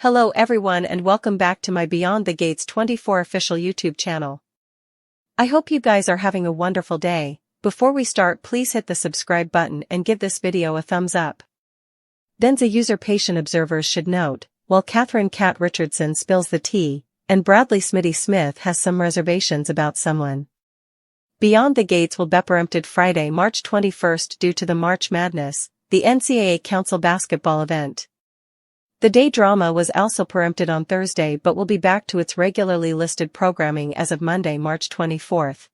Hello everyone and welcome back to my Beyond the Gates 24 official YouTube channel. I hope you guys are having a wonderful day. Before we start, please hit the subscribe button and give this video a thumbs up. Then the user patient observers should note, while Catherine Cat Richardson spills the tea, and Bradley Smitty Smith has some reservations about someone. Beyond the Gates will be preempted Friday, March 21st due to the March Madness, the NCAA Council basketball event. The day drama was also preempted on Thursday but will be back to its regularly listed programming as of Monday, March 24th.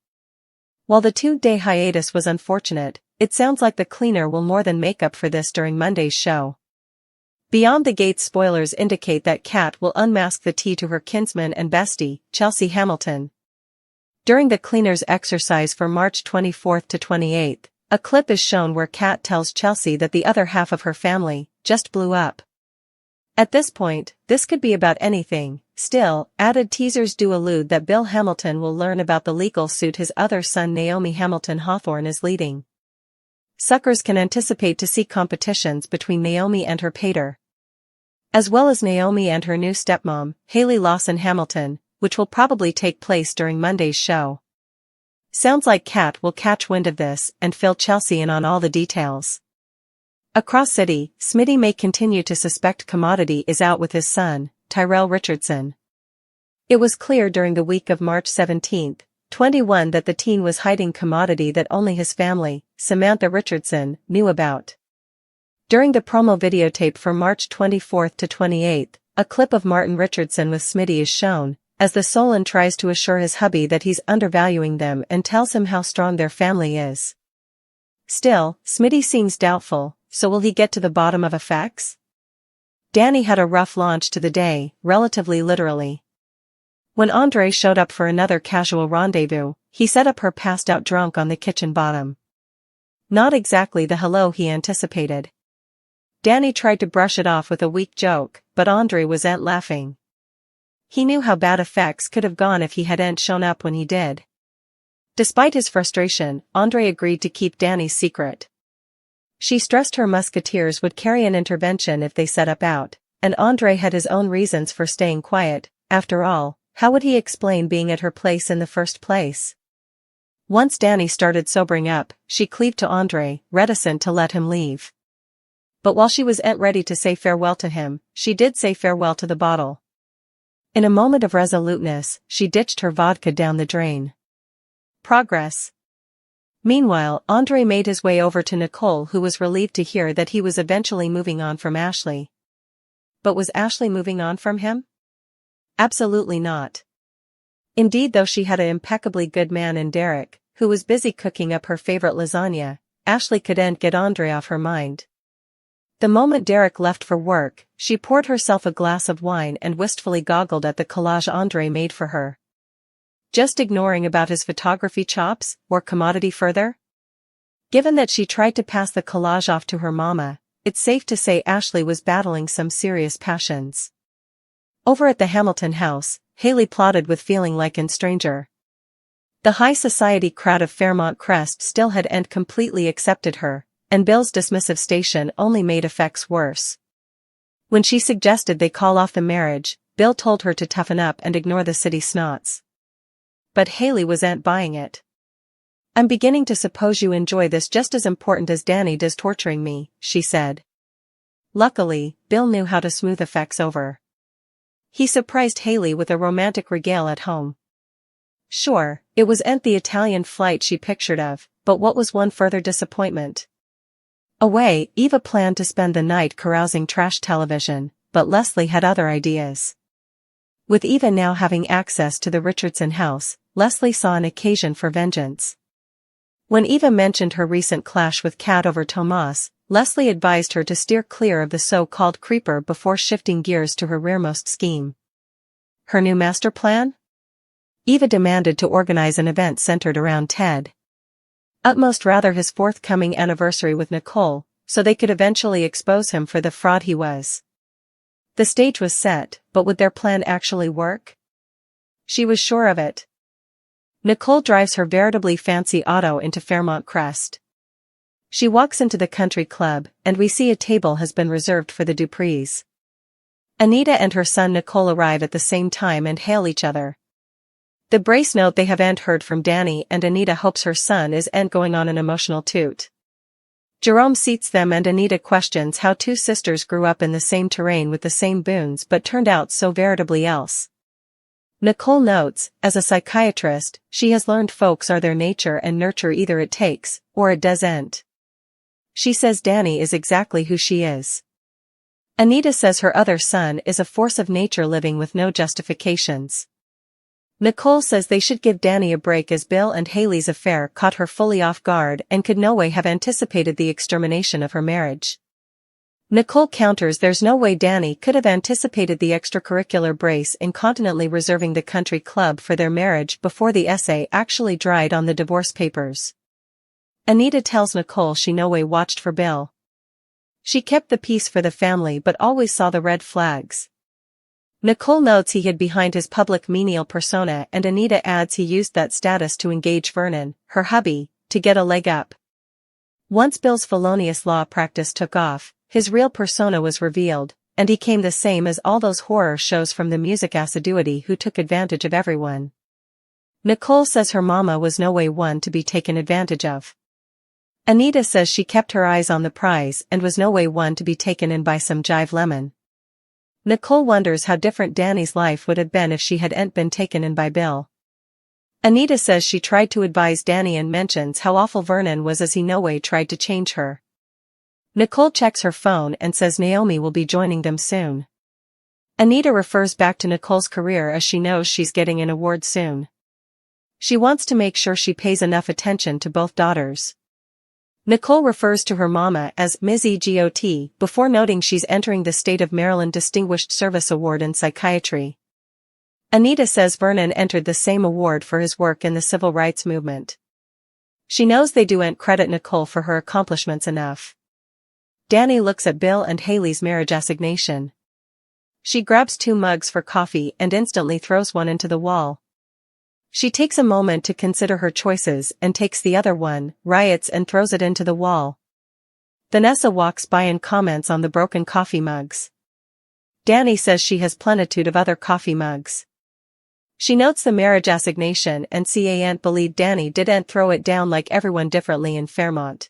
While the 2-day hiatus was unfortunate, it sounds like the cleaner will more than make up for this during Monday's show. Beyond the Gates spoilers indicate that Kat will unmask the tea to her kinsman and bestie, Chelsea Hamilton. During the cleaner's exercise for March 24th to 28th, a clip is shown where Kat tells Chelsea that the other half of her family just blew up. At this point, this could be about anything. Still, added teasers do allude that Bill Hamilton will learn about the legal suit his other son Naomi Hamilton Hawthorne is leading. Suckers can anticipate to see competitions between Naomi and her pater, as well as Naomi and her new stepmom, Haley Lawson Hamilton, which will probably take place during Monday's show. Sounds like Kat will catch wind of this and fill Chelsea in on all the details. Across city, Smitty may continue to suspect Commodity is out with his son, Tyrell Richardson. It was clear during the week of March 17, 21 that the teen was hiding Commodity that only his family, Samantha Richardson, knew about. During the promo videotape for March 24 to 28, a clip of Martin Richardson with Smitty is shown, as the Solon tries to assure his hubby that he's undervaluing them and tells him how strong their family is. Still, Smitty seems doubtful, so will he get to the bottom of effects? Danny had a rough launch to the day, relatively literally. When Andre showed up for another casual rendezvous, he set up her passed out drunk on the kitchen bottom. Not exactly the hello he anticipated. Danny tried to brush it off with a weak joke, but Andre wasn't laughing. He knew how bad effects could have gone if he hadn't shown up when he did. Despite his frustration, Andre agreed to keep Danny's secret. She stressed her musketeers would carry an intervention if they set up out, and Andre had his own reasons for staying quiet. After all, how would he explain being at her place in the first place? Once Danny started sobering up, she cleaved to Andre, reticent to let him leave. But while she wasn't ready to say farewell to him, she did say farewell to the bottle. In a moment of resoluteness, she ditched her vodka down the drain. Progress. Meanwhile, Andre made his way over to Nicole, who was relieved to hear that he was eventually moving on from Ashley. But was Ashley moving on from him? Absolutely not. Indeed, though she had an impeccably good man in Derek, who was busy cooking up her favorite lasagna, Ashley couldn't get Andre off her mind. The moment Derek left for work, she poured herself a glass of wine and wistfully goggled at the collage Andre made for her. Just ignoring about his photography chops, or Commodity further? Given that she tried to pass the collage off to her mama, it's safe to say Ashley was battling some serious passions. Over at the Hamilton house, Haley plotted with feeling like a stranger. The high society crowd of Fairmont Crest still hadn't completely accepted her, and Bill's dismissive station only made effects worse. When she suggested they call off the marriage, Bill told her to toughen up and ignore the city snots. But Haley wasn't buying it. "I'm beginning to suppose you enjoy this just as important as Danny does torturing me," she said. Luckily, Bill knew how to smooth effects over. He surprised Haley with a romantic regale at home. Sure, it wasn't the Italian flight she pictured of, but what was one further disappointment? Away, Eva planned to spend the night carousing trash television, but Leslie had other ideas. With Eva now having access to the Richardson house, Leslie saw an occasion for vengeance. When Eva mentioned her recent clash with Kat over Tomas, Leslie advised her to steer clear of the so-called creeper before shifting gears to her rearmost scheme. Her new master plan? Eva demanded to organize an event centered around Ted. Utmost rather his forthcoming anniversary with Nicole, so they could eventually expose him for the fraud he was. The stage was set, but would their plan actually work? She was sure of it. Nicole drives her veritably fancy auto into Fairmont Crest. She walks into the country club, and we see a table has been reserved for the Duprees. Anita and her son Nicole arrive at the same time and hail each other. The brace note they have heard from Danny, and Anita hopes her son is going on an emotional toot. Jerome seats them and Anita questions how two sisters grew up in the same terrain with the same boons but turned out so veritably else. Nicole notes, as a psychiatrist, she has learned folks are their nature and nurture, either it takes, or it doesn't. She says Danny is exactly who she is. Anita says her other son is a force of nature living with no justifications. Nicole says they should give Danny a break as Bill and Haley's affair caught her fully off guard and could no way have anticipated the extermination of her marriage. Nicole counters there's no way Danny could have anticipated the extracurricular brace incontinently reserving the country club for their marriage before the essay actually dried on the divorce papers. Anita tells Nicole she no way watched for Bill. She kept the peace for the family but always saw the red flags. Nicole notes he hid behind his public menial persona, and Anita adds he used that status to engage Vernon, her hubby, to get a leg up. Once Bill's felonious law practice took off, his real persona was revealed, and he came the same as all those horror shows from the music assiduity who took advantage of everyone. Nicole says her mama was no way one to be taken advantage of. Anita says she kept her eyes on the prize and was no way one to be taken in by some jive lemon. Nicole wonders how different Danny's life would have been if she hadn't been taken in by Bill. Anita says she tried to advise Danny and mentions how awful Vernon was as he no way tried to change her. Nicole checks her phone and says Naomi will be joining them soon. Anita refers back to Nicole's career as she knows she's getting an award soon. She wants to make sure she pays enough attention to both daughters. Nicole refers to her mama as Ms. EGOT before noting she's entering the State of Maryland Distinguished Service Award in Psychiatry. Anita says Vernon entered the same award for his work in the civil rights movement. She knows they don't credit Nicole for her accomplishments enough. Danny looks at Bill and Haley's marriage assignation. She grabs 2 mugs for coffee and instantly throws one into the wall. She takes a moment to consider her choices and takes the other one, riots, and throws it into the wall. Vanessa walks by and comments on the broken coffee mugs. Danny says she has plenitude of other coffee mugs. She notes the marriage assignation and can't believe Danny didn't throw it down like everyone differently in Fairmont.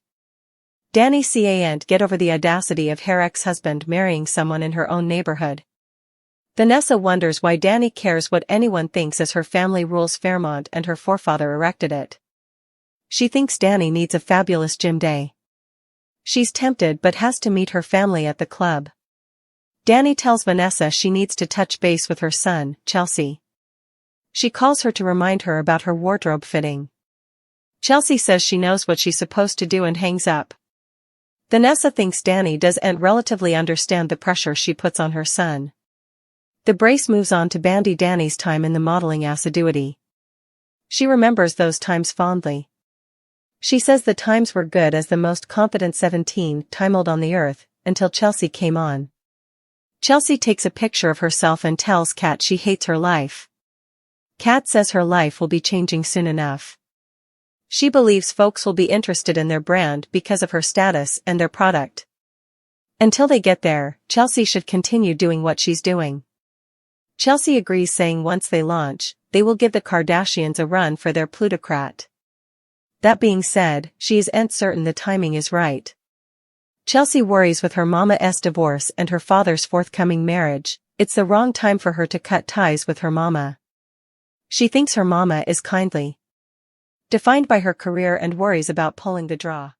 Danny can't get over the audacity of her ex-husband marrying someone in her own neighborhood. Vanessa wonders why Danny cares what anyone thinks as her family rules Fairmont and her forefather erected it. She thinks Danny needs a fabulous gym day. She's tempted but has to meet her family at the club. Danny tells Vanessa she needs to touch base with her son, Chelsea. She calls her to remind her about her wardrobe fitting. Chelsea says she knows what she's supposed to do and hangs up. Vanessa thinks Danny doesn't relatively understand the pressure she puts on her son. The brace moves on to bandy Danny's time in the modeling assiduity. She remembers those times fondly. She says the times were good as the most confident 17-time-old on the earth, until Chelsea came on. Chelsea takes a picture of herself and tells Kat she hates her life. Kat says her life will be changing soon enough. She believes folks will be interested in their brand because of her status and their product. Until they get there, Chelsea should continue doing what she's doing. Chelsea agrees, saying once they launch, they will give the Kardashians a run for their plutocrat. That being said, she isn't certain the timing is right. Chelsea worries with her mama's divorce and her father's forthcoming marriage, it's the wrong time for her to cut ties with her mama. She thinks her mama is kindly, defined by her career, and worries about pulling the draw.